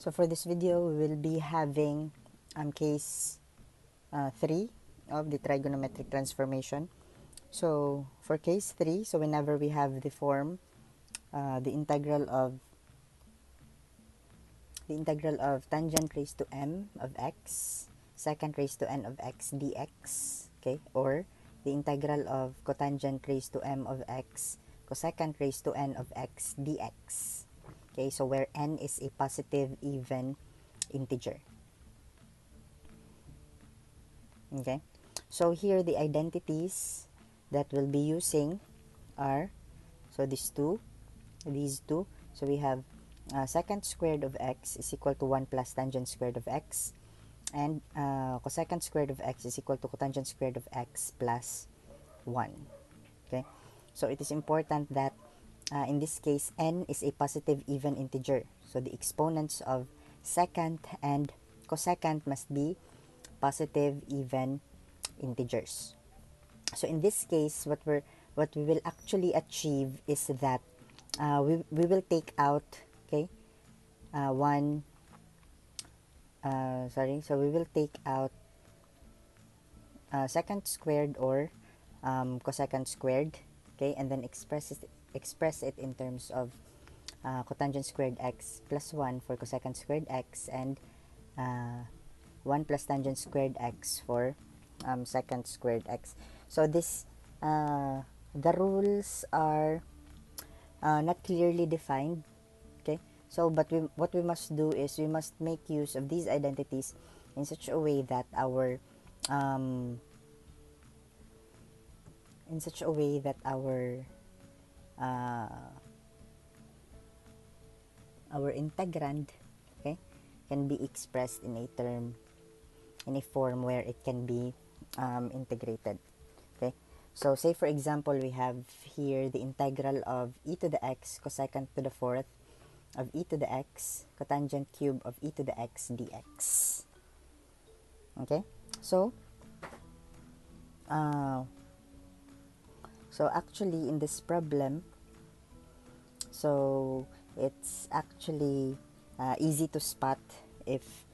So for this video, we will be having case 3 of the trigonometric transformation. So for case 3, so whenever we have the form, the integral of tangent raised to m of x, secant raised to n of x dx, okay, or the integral of cotangent raised to m of x, cosecant raised to n of x dx. Okay, so where n is a positive even integer. Okay, so here the identities that we'll be using are, so these two. So we have secant squared of x is equal to 1 plus tangent squared of x, and cosecant squared of x is equal to cotangent squared of x plus 1. Okay, so it is important that in this case n is a positive even integer, so the exponents of secant and cosecant must be positive even integers. So in this case, what we will actually achieve is that we will take out, okay, so we will take out secant squared or cosecant squared, okay, and then express it in terms of cotangent squared x plus 1 for cosecant squared x, and 1 plus tangent squared x for secant squared x. So this the rules are not clearly defined, okay, so but what we must do is we must make use of these identities in such a way that our our integrand, okay, can be expressed in a term, in a form where it can be integrated. Okay, so say for example we have here the integral of e to the x cosecant to the fourth of e to the x cotangent cube of e to the x dx. Okay, so actually in this problem, so it's actually easy to spot if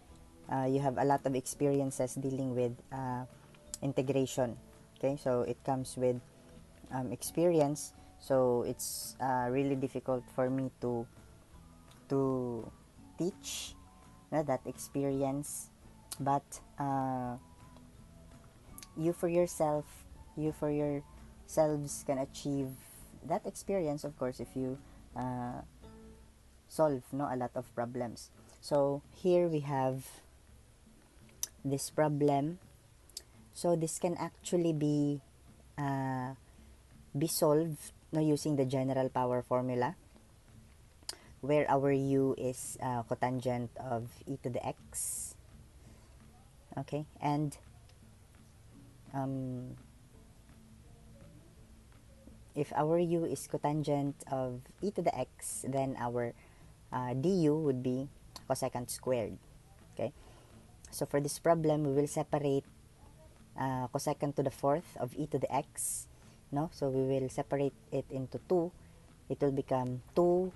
you have a lot of experiences dealing with integration. Okay, so it comes with experience, so it's really difficult for me to teach that experience, but you for yourselves can achieve that experience, of course, if you solve a lot of problems. So here we have this problem, so this can actually be solved using the general power formula, where our u is cotangent of e to the x, okay, and if our u is cotangent of e to the x, then our du would be cosecant squared. Okay, so for this problem we will separate cosecant to the fourth of e to the x, so we will separate it into 2. It will become 2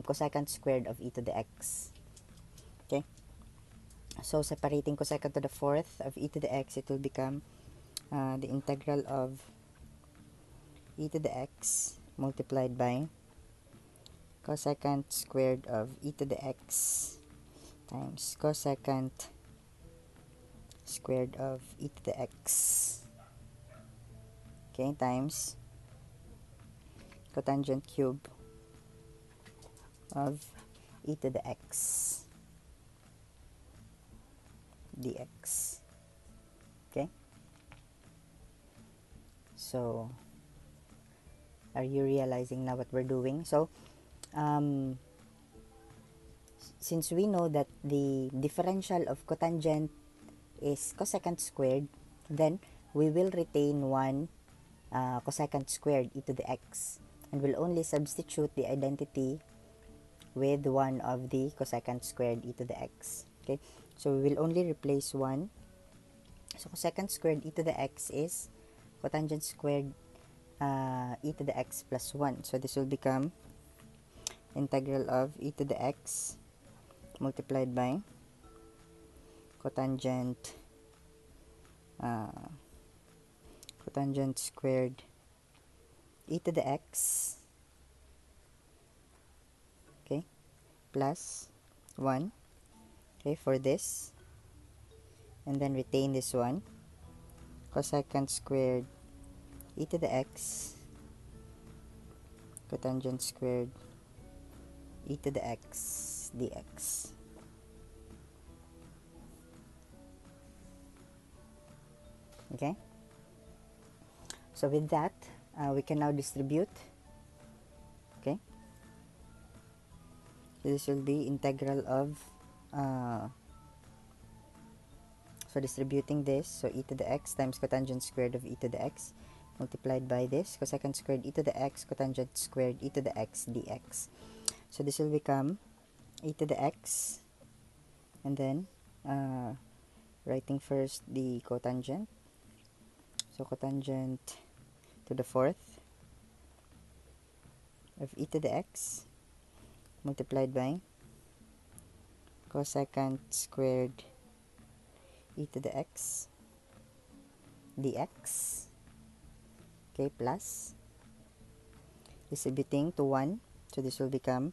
cosecant squared of e to the x. Okay, so separating cosecant to the fourth of e to the x, it will become the integral of e to the x multiplied by cosecant squared of e to the x times cosecant squared of e to the x, okay, times cotangent cube of e to the x dx. Okay, so are you realizing now what we're doing? So since we know that the differential of cotangent is cosecant squared, then we will retain 1 cosecant squared e to the x, and we'll only substitute the identity with 1 of the cosecant squared e to the x. Okay, so we will only replace 1. So cosecant squared e to the x is cotangent squared e to the x plus 1. So this will become integral of e to the x multiplied by cotangent cotangent squared e to the x, okay, plus 1, okay, for this, and then retain this one, cosecant squared e to the x, cotangent squared e to the x dx. Okay, so with that, we can now distribute. Okay, so this will be integral of so distributing this, so e to the x times cotangent squared of e to the x multiplied by this cosecant squared e to the x cotangent squared e to the x dx. So this will become e to the x, and then writing first the cotangent, so cotangent to the fourth of e to the x multiplied by cosecant squared e to the x dx, okay, plus distributing to 1, so this will become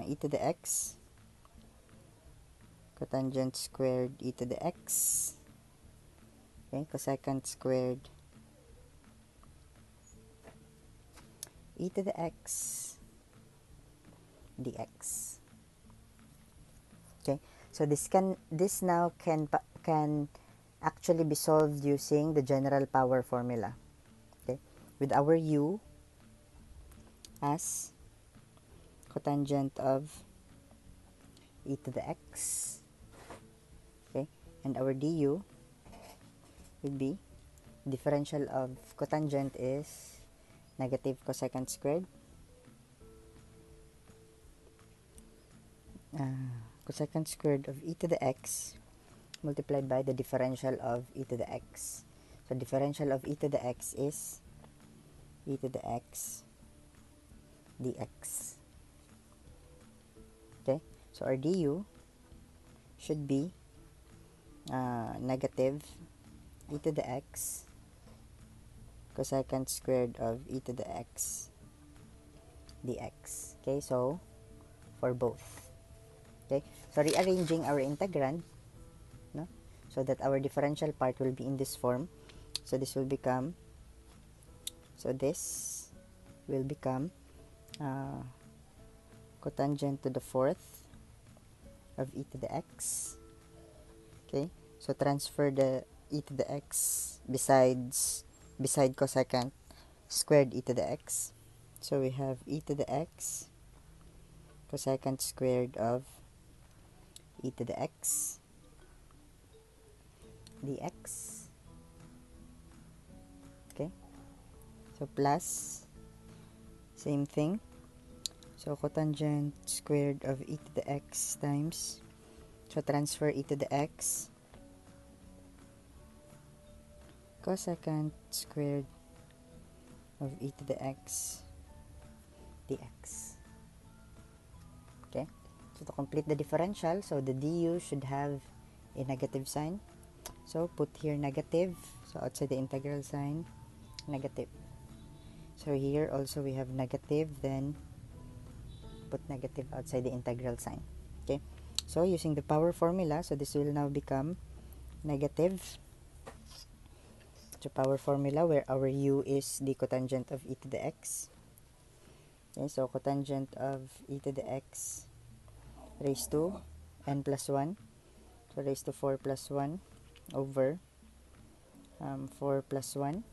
e to the x cotangent squared e to the x, okay, cosecant squared e to the x dx. Okay, so this now can actually be solved using the general power formula. Okay, with our u as cotangent of e to the x, okay, and our du would be differential of cotangent is negative cosecant squared cosecant squared of e to the x multiplied by the differential of e to the x. So differential of e to the x is e to the x dx. Okay, so our du should be negative e to the x cosecant squared of e to the x dx. Okay, so for both. Okay, so rearranging our integrand, no, so that our differential part will be in this form. So this will become, so this will become cotangent to the fourth of e to the x. Okay, so transfer the e to the x beside cosecant squared e to the x. So we have e to the x cosecant squared of e to the x dx. Okay, so plus same thing, so cotangent squared of e to the x times, so transfer e to the x cosecant squared of e to the x dx. Okay, so to complete the differential, so the du should have a negative sign, so put here negative, so outside the integral sign negative. So here also we have negative, then put negative outside the integral sign. Okay, so using the power formula, so this will now become negative, so power formula where our u is the cotangent of e to the x. Okay, so cotangent of e to the x raised to n plus 1, so raised to 4 plus 1 over 4 plus 1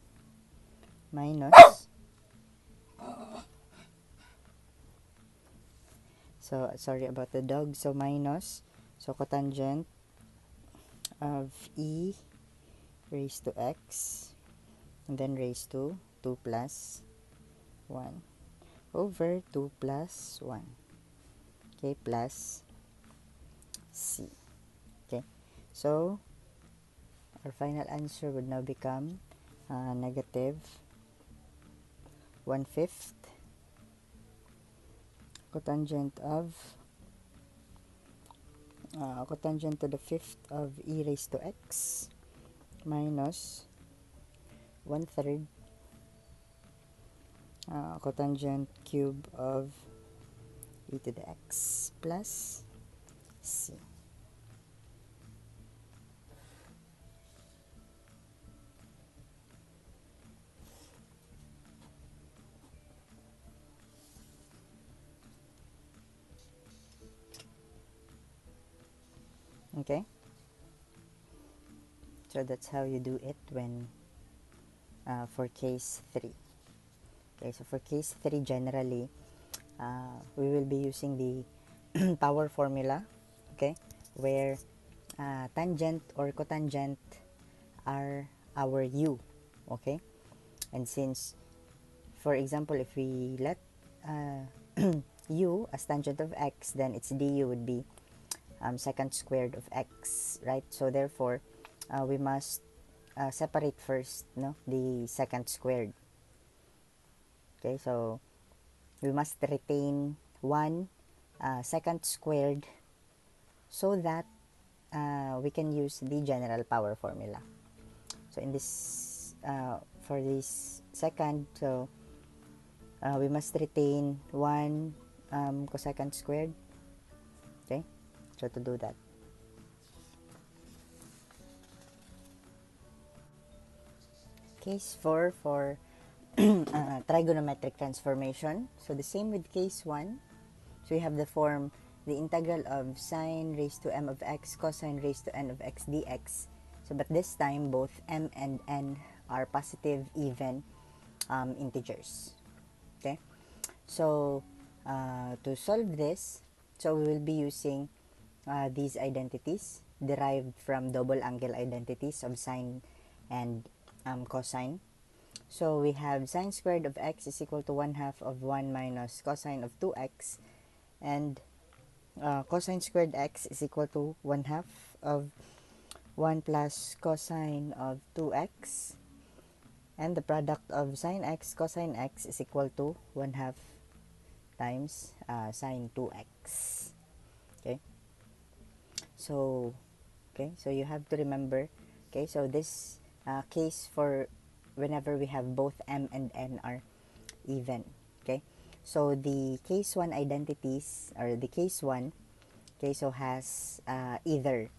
minus, so sorry about the dog, so minus, so cotangent of e raised to x and then raised to 2 plus 1 over 2 plus 1, okay, plus c. Okay, so our final answer would now become negative 1/5 cotangent of cotangent to the fifth of e raised to x minus 1/3 cotangent cube of e to the x plus c. Okay, so that's how you do it when for case 3. Okay, so for case 3 generally we will be using the power formula, okay, where tangent or cotangent are our u, okay, and since for example if we let u as tangent of x, then its du would be secant squared of x, right? So therefore we must separate first, no, the secant squared. Okay, so we must retain one secant squared so that we can use the general power formula. So in this for this second, so we must retain one cosecant squared. Okay, so to do that, case 4 for trigonometric transformation. So the same with case 1. So we have the form the integral of sine raised to m of x cosine raised to n of x dx. So but this time both m and n are positive even integers. Okay, so to solve this, so we will be using these identities derived from double angle identities of sine and cosine. So we have sine squared of x is equal to 1/2 of 1 minus cosine of 2x, and cosine squared x is equal to 1/2 of 1 plus cosine of 2x, and the product of sine x cosine x is equal to 1/2 times sine 2x. Okay, so you have to remember, okay, so this case for whenever we have both m and n are even. Okay, so the case 1 identities, or the case 1, okay, so has either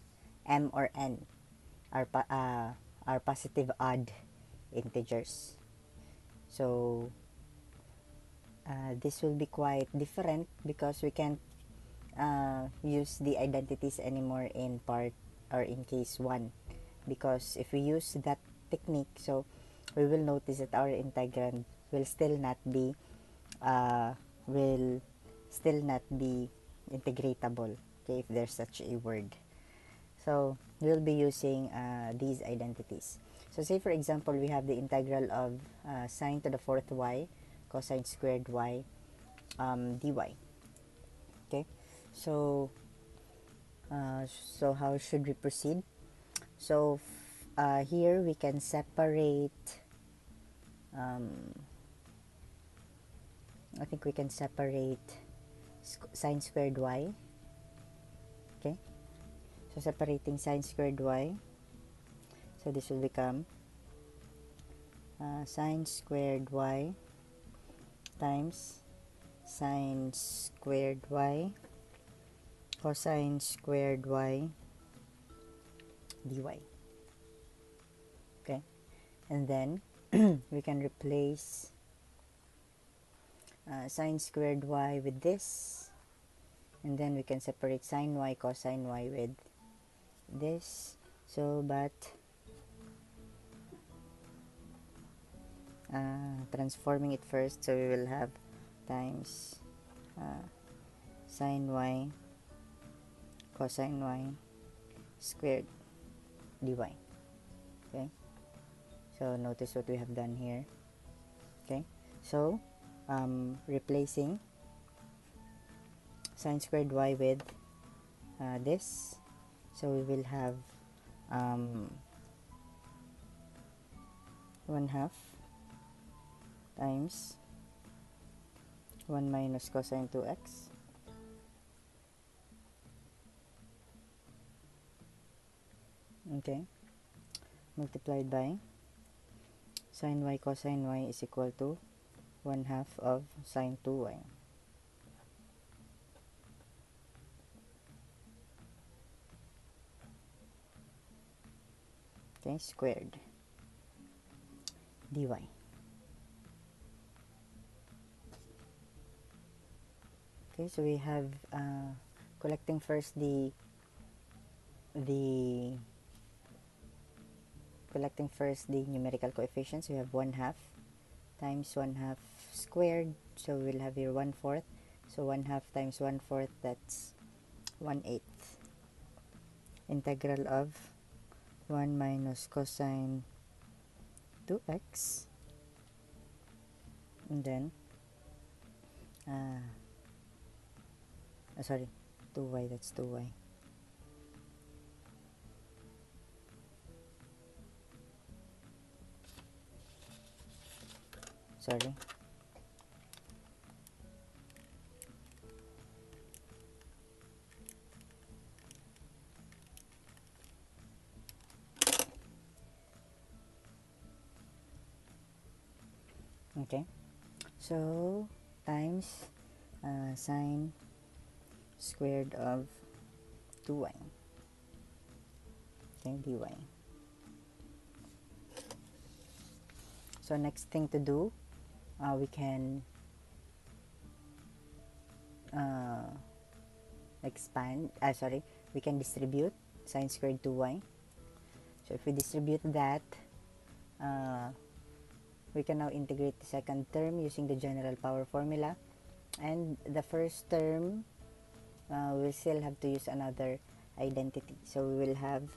m or n are positive odd integers. So this will be quite different because we can't use the identities anymore in part or in case 1, because if we use that technique, so we will notice that our integrand will still not be integratable, okay, if there's such a word. So we'll be using these identities. So say for example we have the integral of sine to the fourth y cosine squared y dy. Okay, so so how should we proceed? So here we can separate I think we can separate sine squared y. Okay, so separating sine squared y, so this will become sine squared y times sine squared y cosine squared y dy. Okay, and then we can replace sine squared y with this, and then we can separate sine y cosine y with this. So but transforming it first, so we will have times sine y cosine y squared dy. Okay, so notice what we have done here. Okay, so replacing sine squared y with this, so we will have 1/2 times 1 minus cosine 2x Okay, multiplied by sine y cosine y is equal to 1/2 of sine 2y. Okay, squared dy. Okay, so we have collecting first the the numerical coefficients. We have 1/2 times 1/2 squared, so we'll have here 1/4. So 1/2 times 1/4, that's 1/8. Integral of 1 minus cosine 2x, and then sorry, 2y, that's 2y. Sorry. Okay, so times sine squared of 2y, okay, dy. So next thing to do, we can we can distribute sine squared 2y. So if we distribute that, we can now integrate the second term using the general power formula, and the first term we'll still have to use another identity. So we will have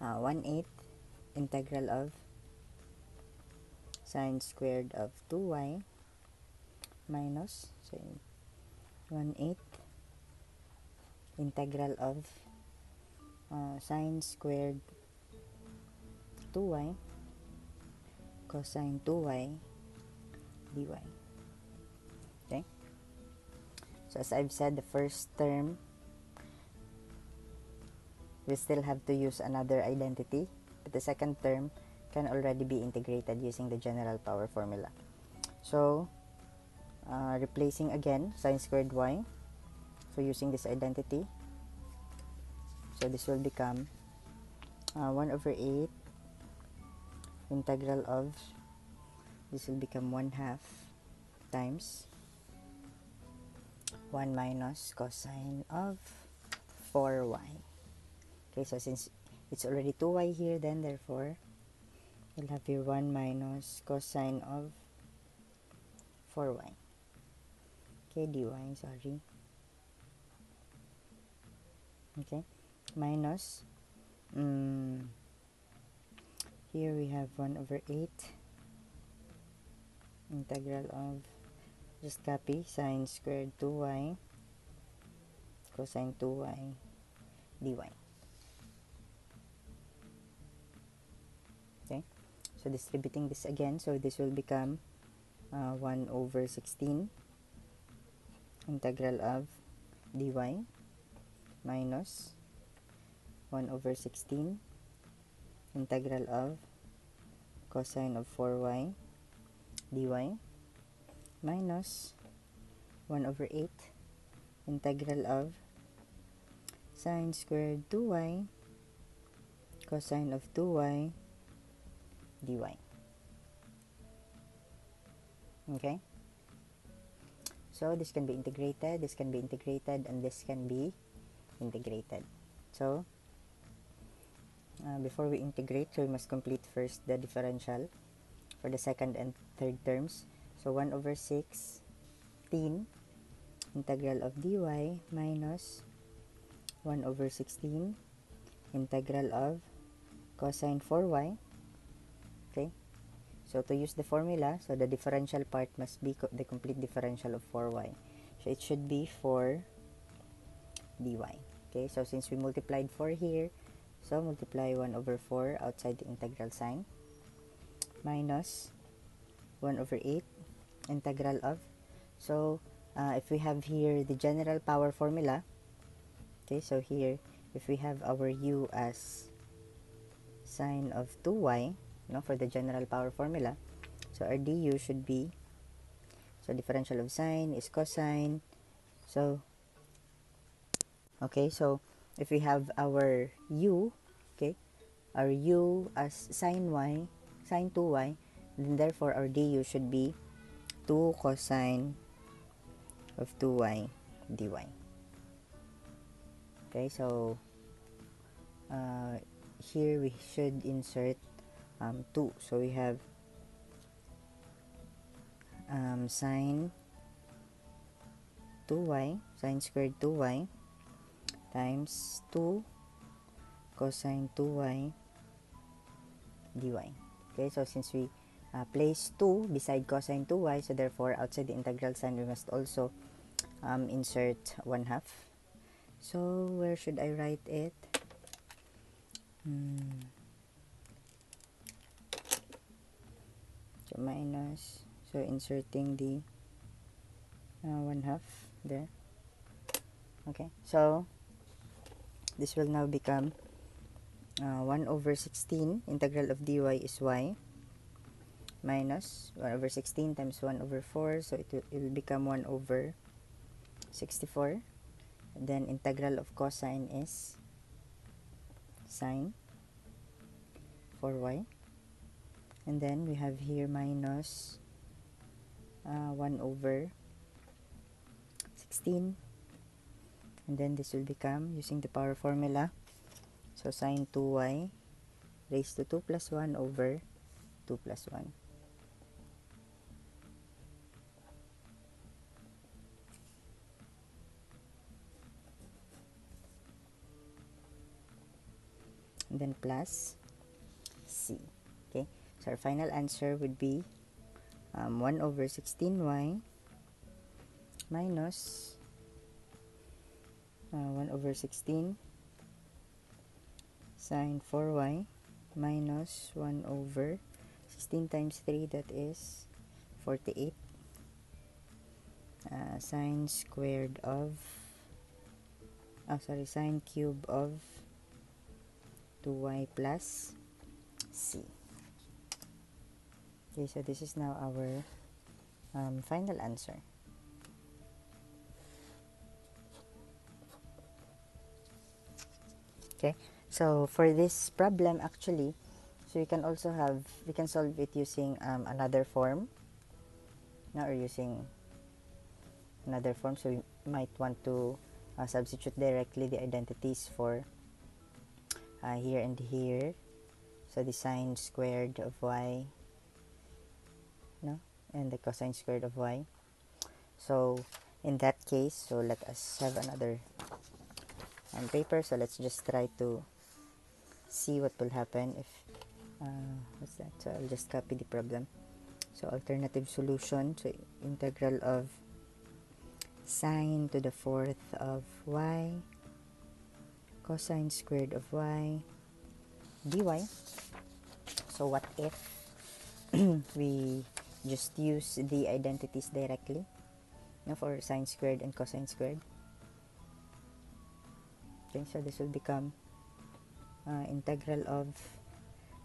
1/8 integral of sine squared of 2y minus 1/8 integral of sine squared 2y cosine 2y dy. Okay, so as I've said, the first term we still have to use another identity, but the second term can already be integrated using the general power formula. So replacing again sine squared y, so using this identity, so this will become 1/8 integral of, this will become 1/2 times 1 minus cosine of 4y. Okay, so since it's already 2y here, then therefore we'll have here 1 minus cosine of 4y. Okay, dy, sorry. Okay, minus, here we have 1/8 integral of, just copy, sine squared 2y cosine 2y dy. Okay, so distributing this again, so this will become 1/16 integral of dy minus 1/16 integral of cosine of 4y dy minus 1/8 integral of sine squared 2y cosine of 2y dy. Okay, so this can be integrated, this can be integrated, and this can be integrated. So before we integrate, so we must complete first the differential for the second and third terms. So 1/16 integral of dy minus 1/16 integral of cosine 4y. Okay, so to use the formula, so the differential part must be the complete differential of 4y. So it should be 4 dy. Okay, so since we multiplied 4 here, so multiply 1/4 outside the integral sign minus 1/8 integral of, so if we have here the general power formula, okay, so here if we have our u as sine of 2y, for the general power formula, so our du should be, so differential of sine is cosine. So okay, so if we have our u, okay, our u as sine 2y, then therefore our du should be 2 cosine of 2y dy. Okay, so here we should insert 2. So we have sine 2y, sine squared 2y times 2 cosine 2y dy. Okay, so since we place 2 beside cosine 2y, so therefore outside the integral sign we must also insert 1/2. So where should I write it? So minus, so inserting the 1/2 there. Okay, so this will now become 1/16 integral of dy is y minus 1/16 times 1/4, so it will become 1/64. Then integral of cosine is sine 4y, and then we have here minus 1/16, and then this will become, using the power formula, so sine 2y raised to 2 plus 1 over 2 plus 1. And then plus c. Okay, so our final answer would be 1/16y minus 1/16 sine 4y minus 1/16 times 3, that is 48, sine squared of sine cube of 2y plus c. Okay, so this is now our final answer. Okay, so for this problem, actually, so we can solve it using another form, or using another form. So we might want to substitute directly the identities for here and here. So the sine squared of y, and the cosine squared of y. So in that case, so let us have another paper. So let's just try to see what will happen if what's that. So I'll just copy the problem. So alternative solution, so integral of sine to the 4th of y cosine squared of y dy. So what if we just use the identities directly, for sine squared and cosine squared? Okay, so this will become integral of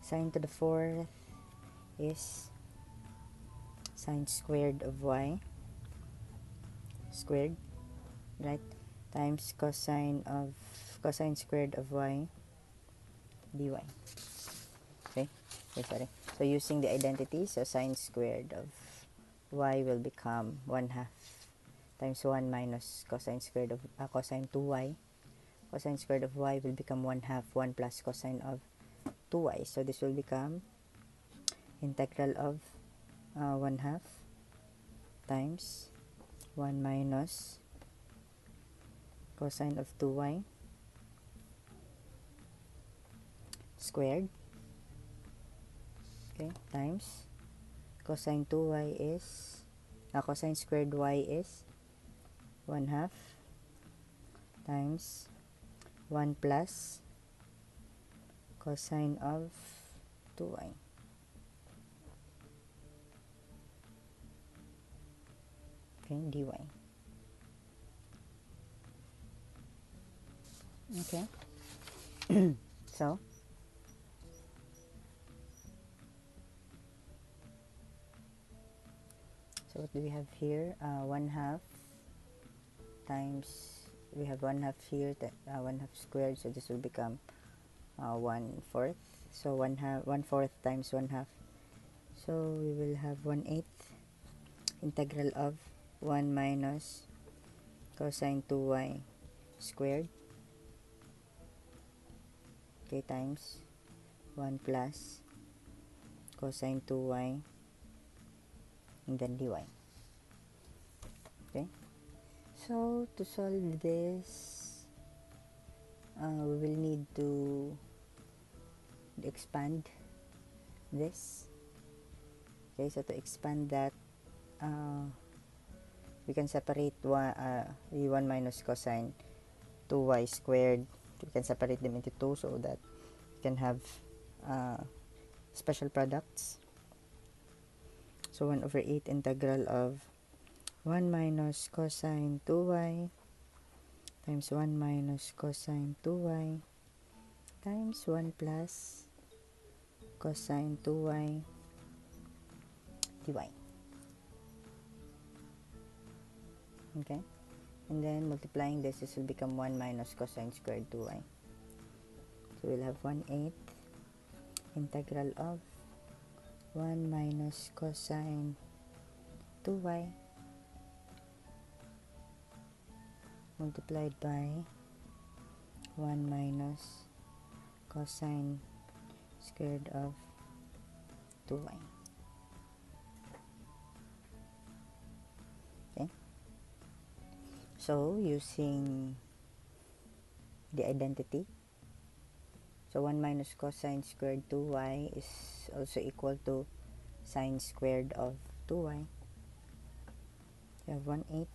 sine to the 4th is sine squared of y squared, right, times cosine squared of y dy. Okay, sorry. So using the identity, so sine squared of y will become 1/2 times 1 minus cosine squared of cosine 2y. Cosine squared of y will become 1/2 1 plus cosine of 2y. So this will become integral of 1/2 times 1 minus cosine of 2y squared, okay, times cosine 2y is cosine squared y is 1/2 times 1 plus cosine of 2y. Okay, dy. Okay, So what do we have here? 1/2 times, we have 1/2 here, 1/2 squared, so this will become 1/4. So 1/4 times 1/2, so we will have 1/8 integral of 1 minus cosine 2y squared, okay, times 1 plus cosine 2y and then dy. Okay, so to solve this, we will need to expand this. Okay, so to expand that, we can separate the 1 minus cosine 2y squared. We can separate them into 2 so that we can have special products. So 1/8 integral of 1 minus cosine 2y times 1 minus cosine 2y times 1 plus cosine 2y dy. Okay, and then multiplying this will become 1 minus cosine squared 2y. So we'll have 1/8 integral of 1 minus cosine 2y multiplied by 1 minus cosine squared of 2y. Okay, so using the identity, so 1 minus cosine squared 2y is also equal to sine squared of 2y. We have 1/8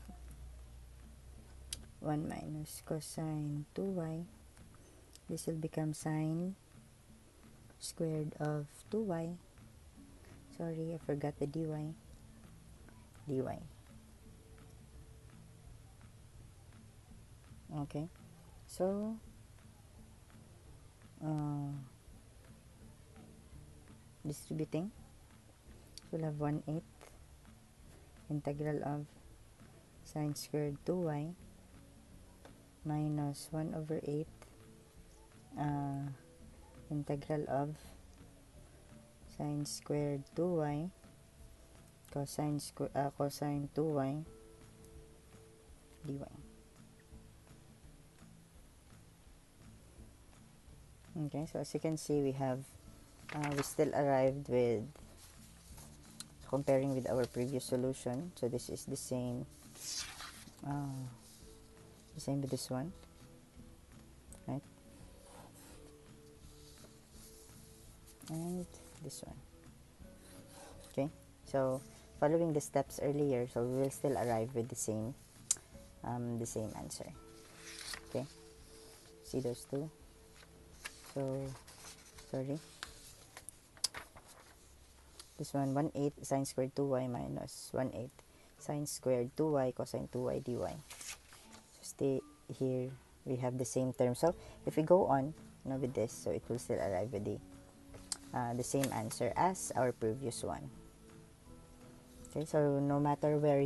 1 minus cosine 2y. This will become sine squared of 2y. Sorry, I forgot the dy. Okay, so distributing, we'll have 1/8 integral of sine squared 2y minus 1/8 integral of sine squared 2y cosine 2y dy. Okay, so as you can see, we still arrived with, comparing with our previous solution, so this is the same with this one, right, and this one. Okay, so following the steps earlier, so we will still arrive with the same answer. Okay, see those two? So sorry, this one, 1/8 sine squared 2y minus 1/8 sine squared 2y cosine 2y dy. So stay here, we have the same term. So if we go on with this, so it will still arrive with the same answer as our previous one. Okay, so no matter what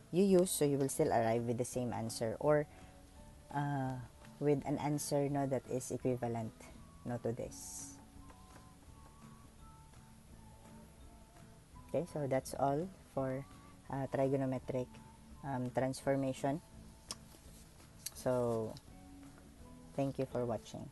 you use, so you will still arrive with the same answer, or with an answer that is equivalent to this. Okay, so that's all for trigonometric transformation. So thank you for watching.